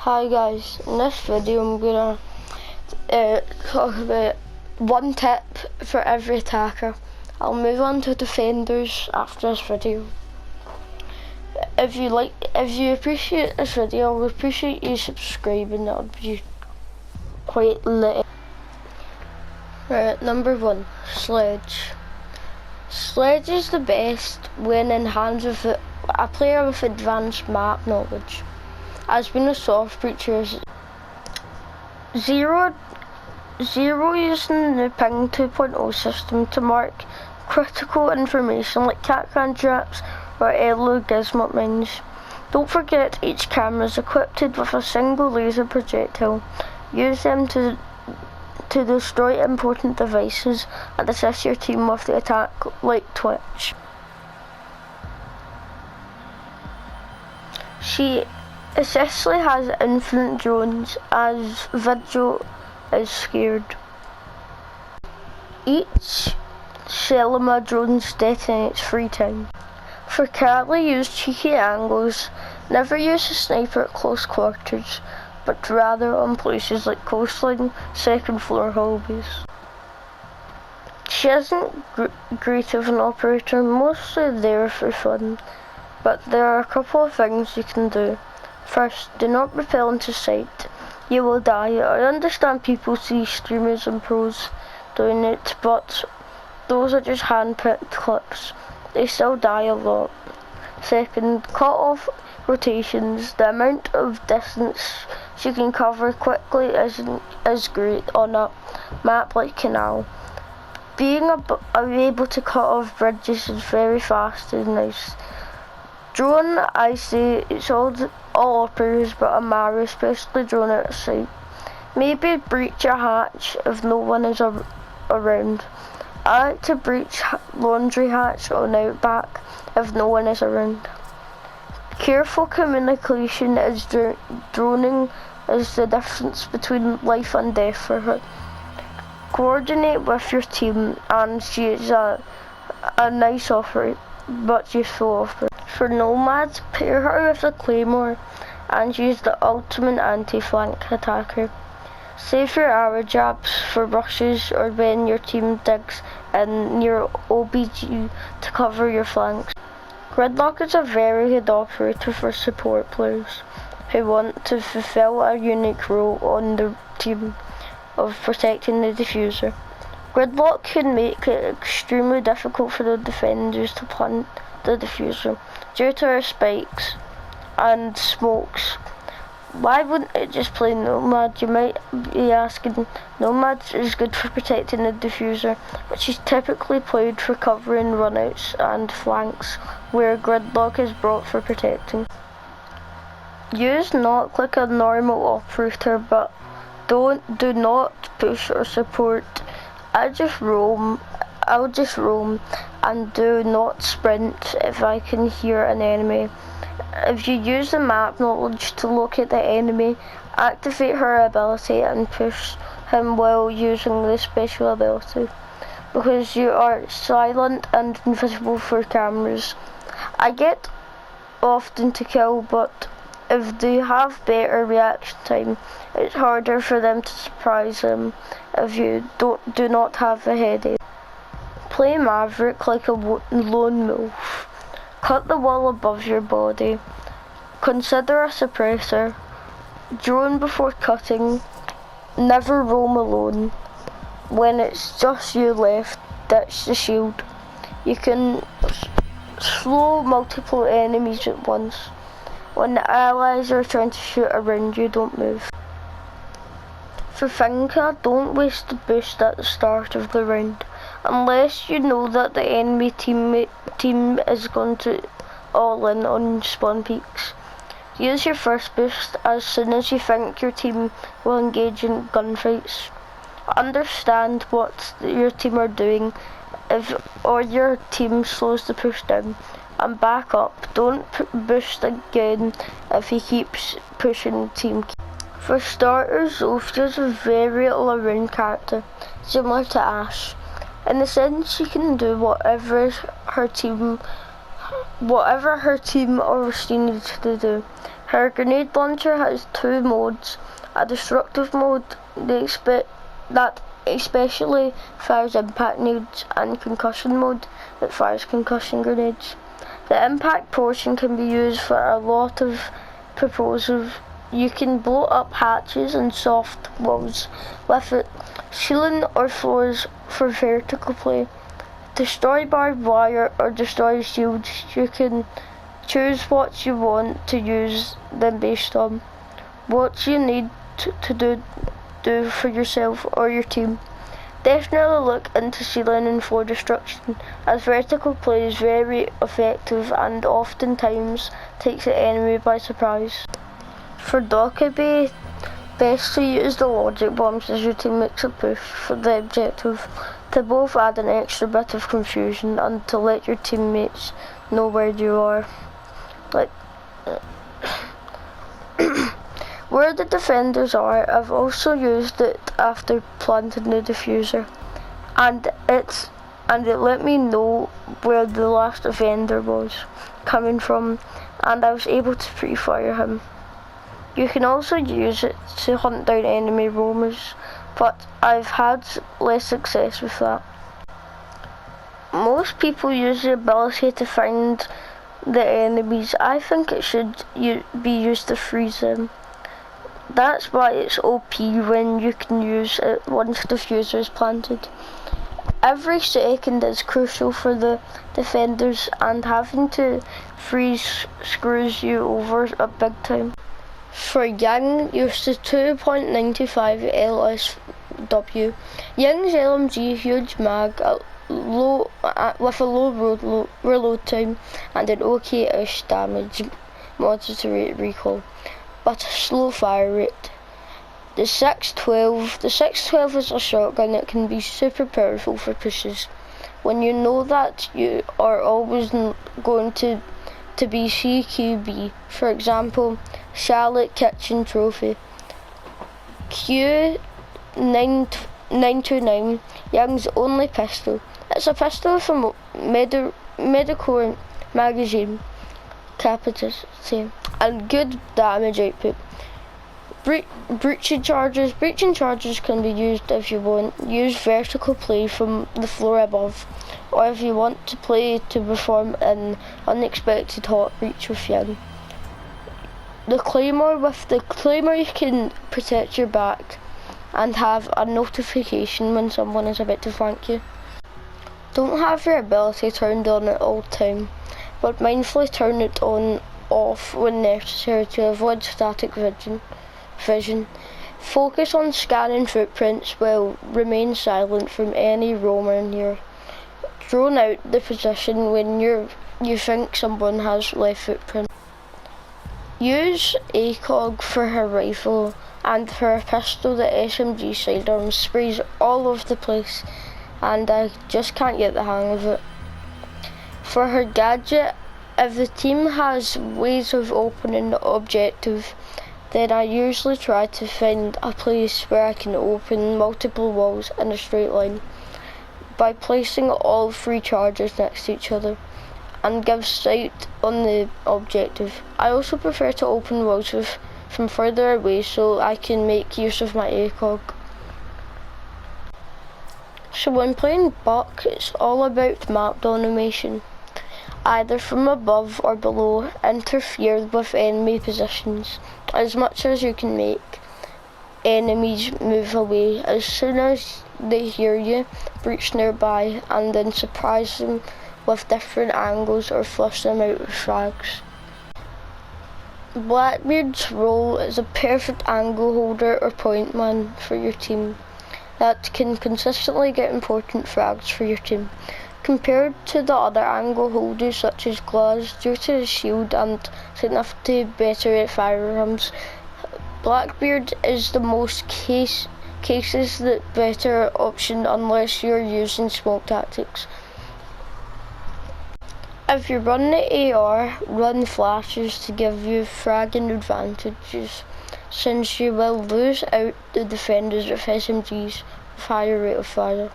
Hi guys, in this video I'm gonna talk about one tip for every attacker. I'll move on to defenders after this video. If you appreciate this video, I would appreciate you subscribing. That would be quite lit. Right, number 1, Sledge. Sledge is the best when in hands with a player with advanced map knowledge. As being a soft breacher, Zero using the ping 2.0 system to mark critical information like cat traps or yellow gizmo mines. Don't forget each camera is equipped with a single laser projectile. Use them to destroy important devices and assist your team with the attack like Twitch. Cecily has infinite drones as Vigil is scared. Each Shelima drone detonates 3 times. For Carly, use cheeky angles. Never use a sniper at close quarters, but rather on places like coastline, second floor hallways. She isn't great of an operator, mostly there for fun, but there are a couple of things you can do. First, do not repel into sight. You will die. I understand people see streamers and pros doing it, but those are just hand-picked clips. They still die a lot. Second, cut off rotations. The amount of distance you can cover quickly isn't as great on a map like Canal. Being able to cut off bridges is very fast and nice. Drone, I say, it's all operators, but a Maru, especially drone out of sight. Maybe breach a hatch if no one is around. I like to breach laundry hatch on outback if no one is around. Careful communication is droning is the difference between life and death for her. Coordinate with your team, and she is a nice operator, but useful operator. For nomads, pair her with a claymore and use the ultimate anti-flank attacker. Save your arrow jabs for rushes or when your team digs in your OBG to cover your flanks. Gridlock is a very good operator for support players who want to fulfill a unique role on the team of protecting the diffuser. Gridlock can make it extremely difficult for the defenders to plant the diffuser due to her spikes and smokes. Why wouldn't it just play Nomad? You might be asking. Nomad is good for protecting the diffuser, which is typically played for covering runouts and flanks, where Gridlock is brought for protecting. Use not like a normal operator, but do not push or support. I'll just roam and do not sprint if I can hear an enemy. If you use the map knowledge to locate the enemy, activate her ability and push him while using the special ability, because you are silent and invisible for cameras. I get often to kill, but if they have better reaction time, it's harder for them to surprise them if you do not have the headache. Play Maverick like a lone wolf. Cut the wall above your body. Consider a suppressor. Drone before cutting. Never roam alone. When it's just you left, ditch the shield. You can slow multiple enemies at once. When the allies are trying to shoot around you, don't move. For Finka, don't waste the boost at the start of the round, unless you know that the enemy team is going to all in on spawn peaks. Use your first boost as soon as you think your team will engage in gunfights. Understand what your team are doing or your team slows the push down, and back up. Don't boost again if he keeps pushing team. For starters, Zofia is a very all-around character, similar to Ash. In the sense, she can do whatever her team or she needs to do. Her grenade launcher has two modes: a destructive mode that especially fires impact nades, and concussion mode that fires concussion grenades. The impact portion can be used for a lot of purposes. You can blow up hatches and soft walls with it, ceiling or floors for vertical play, destroy barbed wire or destroy shields. You can choose what you want to use them based on what you need to do for yourself or your team. Definitely look into ceiling and floor destruction, as vertical play is very effective and oftentimes takes the enemy by surprise. For Docker Bay, best to use the logic bombs as your team makes a push for the objective, to both add an extra bit of confusion and to let your teammates know where you are. Where the defenders are, I've also used it after planting the diffuser, and it let me know where the last defender was coming from, and I was able to pre-fire him. You can also use it to hunt down enemy roamers, but I've had less success with that. Most people use the ability to find the enemies. I think it should be used to freeze them. That's why it's OP when you can use it once the diffuser is planted. Every second is crucial for the defenders, and having to freeze screws you over a big time. For Yang, use the 2.95 LSW. Yang's LMG huge mag with a low reload time and an OK-ish damage moderate recoil, but a slow fire rate. The 612 is a shotgun that can be super powerful for pushes. When you know that you are always going to be CQB, for example, Charlotte Kitchen Trophy. Q929, Young's only pistol. It's a pistol from Medicore magazine capacity and good damage output. Breaching charges can be used if you want. Use vertical play from the floor above, or if you want to play to perform an unexpected hot breach with Young. With the claymore you can protect your back and have a notification when someone is about to flank you. Don't have your ability turned on at all time, but mindfully turn it off when necessary to avoid static vision. Focus on scanning footprints while remain silent from any roamer near. Drone out the position when you think someone has left footprint. Use ACOG for her rifle, and for her pistol the SMG sidearm sprays all over the place and I just can't get the hang of it. For her gadget, if the team has ways of opening the objective, then I usually try to find a place where I can open multiple walls in a straight line by placing all three charges next to each other and give sight on the objective. I also prefer to open walls from further away so I can make use of my ACOG. So when playing Buck, it's all about map domination. Either from above or below, interfere with enemy positions as much as you can make enemies move away. As soon as they hear you, breach nearby and then surprise them with different angles or flush them out with frags. Blackbeard's role is a perfect angle holder or point man for your team that can consistently get important frags for your team. Compared to the other angle holders such as Glaz, due to his shield and significantly better at firearms, Blackbeard is the most cases the better option unless you're using smoke tactics. If you run the AR, run flashes to give you fragging advantages, since you will lose out the defenders with SMGs with higher rate of fire,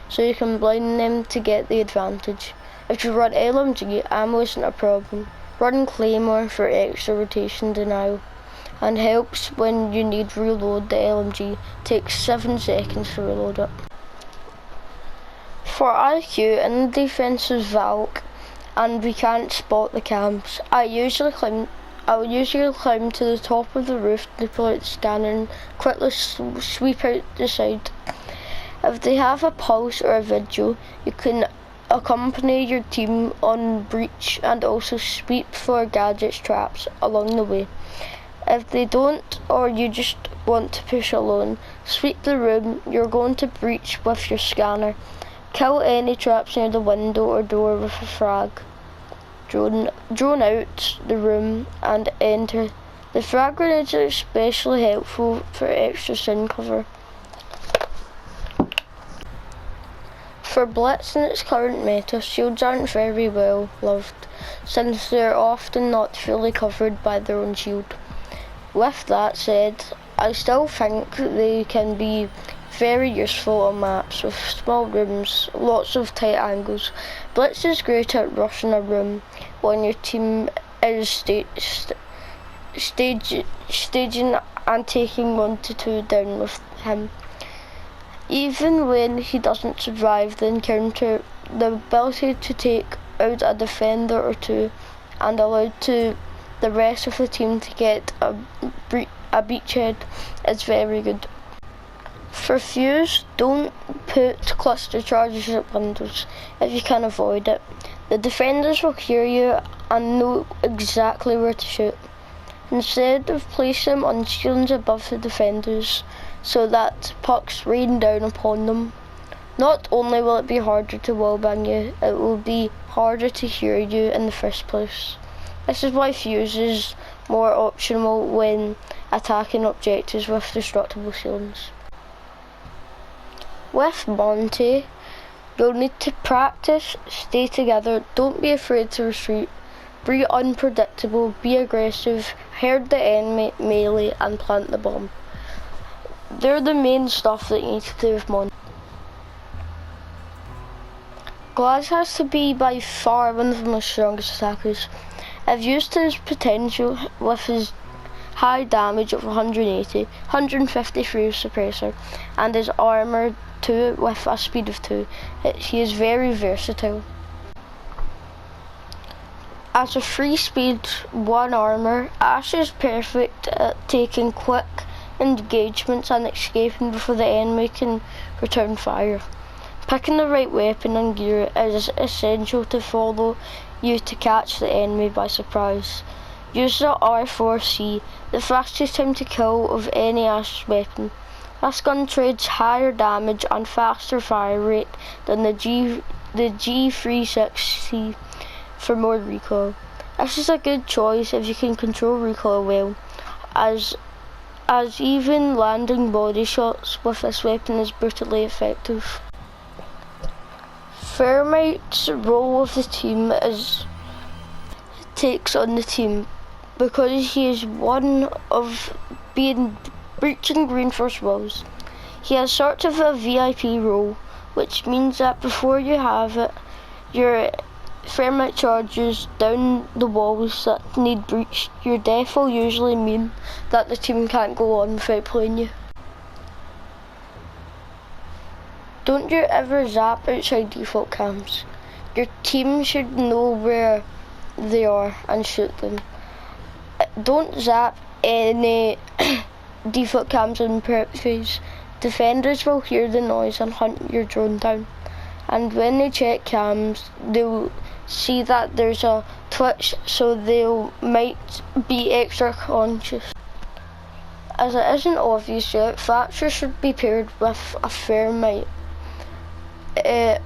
so you can blind them to get the advantage. If you run LMG, ammo isn't a problem. Run Claymore for extra rotation denial, and helps when you need reload the LMG. Takes 7 seconds to reload it. For IQ in the defensive Valk, and we can't spot the cams, I will usually climb to the top of the roof to pull out the scanner and quickly sweep out the side. If they have a pulse or a vigil, you can accompany your team on breach and also sweep for gadgets traps along the way. If they don't, or you just want to push alone, sweep the room you're going to breach with your scanner. Kill any traps near the window or door with a frag. Drone out the room and enter. The frag grenades are especially helpful for extra sun cover. For Blitz in its current meta, shields aren't very well loved, since they're often not fully covered by their own shield. With that said, I still think they can be very useful on maps with small rooms, lots of tight angles. Blitz is great at rushing a room when your team is staging and taking 1 to 2 down with him. Even when he doesn't survive the encounter, the ability to take out a defender or 2 and allow the rest of the team to get a beachhead is very good. For Fuse, don't put cluster charges at windows if you can avoid it. The defenders will hear you and know exactly where to shoot. Instead, place them on ceilings above the defenders so that pucks rain down upon them. Not only will it be harder to wallbang you, it will be harder to hear you in the first place. This is why Fuse is more optional when attacking objectives with destructible ceilings. With Monty, you'll need to practice, stay together, don't be afraid to retreat, be unpredictable, be aggressive, herd the enemy melee and plant the bomb. They're the main stuff that you need to do with Monty. Glaz has to be by far one of the most strongest attackers. I've used his potential with his high damage of 180, 153 suppressor, and his armor 2 with a speed of 2. He is very versatile. As a free speed 1 armor, Ash is perfect at taking quick engagements and escaping before the enemy can return fire. Picking the right weapon and gear is essential to follow you to catch the enemy by surprise. Use the R4C, the fastest time to kill of any Ash weapon. This gun trades higher damage and faster fire rate than the G36C for more recoil. This is a good choice if you can control recoil well, as even landing body shots with this weapon is brutally effective. THERMITE's role of the team takes on the team because he is one of breaching reinforced walls. He has sort of a VIP role, which means that before you have it, your THERMITE charges down the walls that need breached. Your death will usually mean that the team can't go on without playing you. Don't you ever zap outside default cams. Your team should know where they are and shoot them. Don't zap any default cams in prep phase. Defenders will hear the noise and hunt your drone down. And when they check cams, they'll see that there's a twitch, so they might be extra conscious. As it isn't obvious yet, Thatcher should be paired with a THERMITE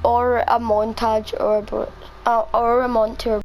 or a montage or a Monty or